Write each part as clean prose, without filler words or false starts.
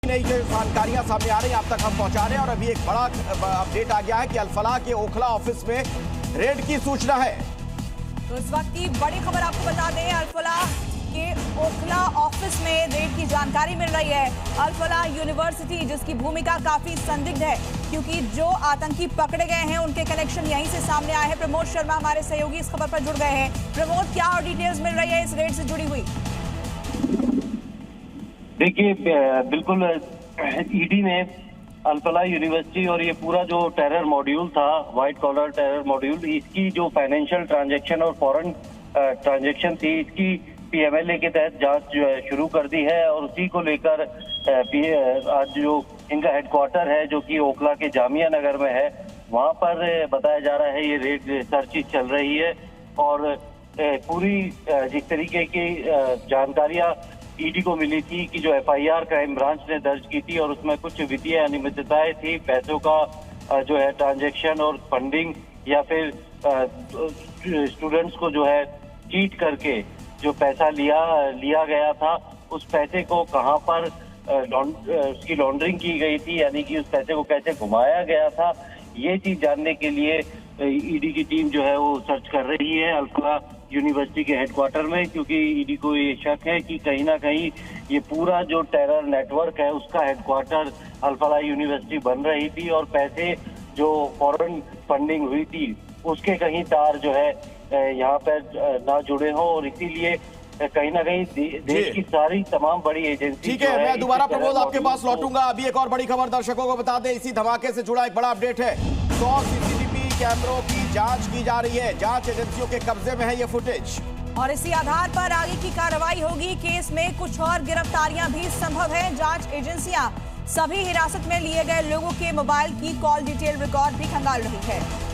नई जो जानकारियां सामने आ रही हैं आप तक हम पहुंचा रहे हैं और अभी एक बड़ा अपडेट आ गया है कि अल-फलाह के ओखला ऑफिस में रेड की सूचना है। तो इस वक्त की बड़ी खबर आपको बता दें, अल-फलाह के ओखला ऑफिस में रेड की जानकारी मिल रही है। अल-फलाह यूनिवर्सिटी जिसकी भूमिका काफी संदिग्ध है क्योंकि जो आतंकी पकड़े गए हैं उनके कनेक्शन यहीं से सामने आए हैं। प्रमोद शर्मा हमारे सहयोगी इस खबर पर जुड़ गए हैं। प्रमोद, क्या और डिटेल्स मिल रही है इस रेड से जुड़ी हुई? देखिए, बिल्कुल ईडी ने अल-फलाह यूनिवर्सिटी और ये पूरा जो टेरर मॉड्यूल था, व्हाइट कॉलर टेरर मॉड्यूल, इसकी जो फाइनेंशियल ट्रांजैक्शन और फॉरेन ट्रांजैक्शन थी, इसकी पीएमएलए के तहत जांच शुरू कर दी है। और उसी को लेकर आज जो इनका हेडक्वार्टर है जो कि ओखला के जामिया नगर में है, वहां पर बताया जा रहा है ये रेड सर्च चल रही है। और पूरी जिस तरीके की जानकारियां ईडी को मिली थी कि जो एफआईआर क्राइम ब्रांच ने दर्ज की थी और उसमें कुछ वित्तीय अनियमितताएं थी, पैसों का जो है ट्रांजैक्शन और फंडिंग, या फिर स्टूडेंट्स को जो है चीट करके जो पैसा लिया गया था, उस पैसे को कहां पर उसकी लॉन्ड्रिंग की गई थी, यानी कि उस पैसे को कैसे घुमाया गया था, ये चीज जानने के लिए ईडी की टीम जो है वो सर्च कर रही है अल-फलाह यूनिवर्सिटी के हेडक्वार्टर में, क्योंकि ईडी को ये शक है कि कहीं ना कहीं ये पूरा जो टेरर नेटवर्क है उसका हेडक्वार्टर अल-फलाह यूनिवर्सिटी बन रही थी और पैसे जो फॉरेन फंडिंग हुई थी उसके कहीं तार जो है यहाँ पर ना जुड़े हों, और इसीलिए कहीं ना कहीं देश की सारी तमाम बड़ी एजेंसी। ठीक है, मैं दोबारा प्रमोद आपके पास लौटूंगा। अभी एक और बड़ी खबर दर्शकों को बता दें, इसी धमाके से जुड़ा एक बड़ा अपडेट है। 100 सीसीटीवी कैमरों की जांच की जा रही है, जांच एजेंसियों के कब्जे में है ये फुटेज और इसी आधार पर आगे की कार्रवाई होगी। केस में कुछ और गिरफ्तारियां भी संभव है। जांच एजेंसियां सभी हिरासत में लिए गए लोगों के मोबाइल की कॉल डिटेल रिकॉर्ड भी खंगाल रही है।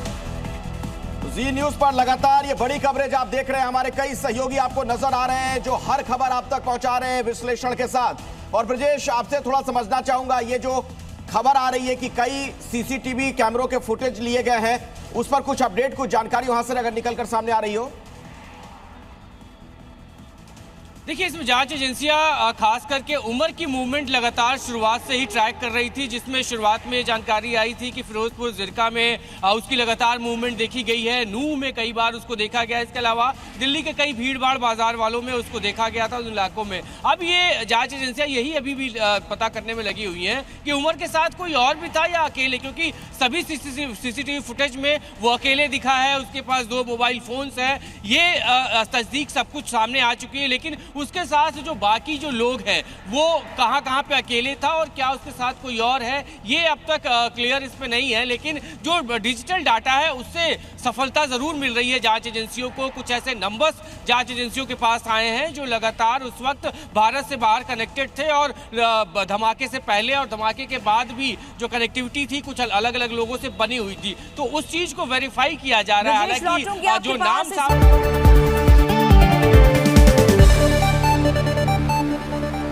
जी न्यूज पर लगातार ये बड़ी कवरेज आप देख रहे हैं, हमारे कई सहयोगी आपको नजर आ रहे हैं जो हर खबर आप तक पहुंचा रहे हैं विश्लेषण के साथ। और ब्रजेश, आपसे थोड़ा समझना चाहूंगा, ये जो खबर आ रही है कि कई सीसीटीवी कैमरों के फुटेज लिए गए हैं, उस पर कुछ अपडेट, कुछ जानकारी वहां से अगर निकलकर सामने आ रही हो? देखिए, इसमें जांच एजेंसियां खास करके उमर की मूवमेंट लगातार शुरुआत से ही ट्रैक कर रही थी, जिसमें शुरुआत में जानकारी आई थी कि फिरोजपुर जिरका में उसकी लगातार मूवमेंट देखी गई है, नूह में कई बार उसको देखा गया, इसके अलावा दिल्ली के कई भीड़ भाड़ बाजार वालों में उसको देखा गया था उन इलाकों में। अब ये जांच एजेंसियां यही अभी भी पता करने में लगी हुई हैं कि उमर के साथ कोई और भी था या अकेले, क्योंकि सभी सीसीटीवी फुटेज में वो अकेले दिखा है, उसके पास 2 मोबाइल फोन्स है, ये तस्दीक सब कुछ सामने आ चुकी है। लेकिन उसके साथ जो बाकी जो लोग हैं वो कहां पे अकेले था और क्या उसके साथ कोई और है, ये अब तक क्लियर इस पे नहीं है। लेकिन जो डिजिटल डाटा है उससे सफलता जरूर मिल रही है जांच एजेंसियों को। कुछ ऐसे नंबर्स जांच एजेंसियों के पास आए हैं जो लगातार उस वक्त भारत से बाहर कनेक्टेड थे और धमाके से पहले और धमाके के बाद भी जो कनेक्टिविटी थी कुछ अलग अलग लोगों से बनी हुई थी, तो उस चीज को वेरीफाई किया जा रहा है। हालांकि जो नाम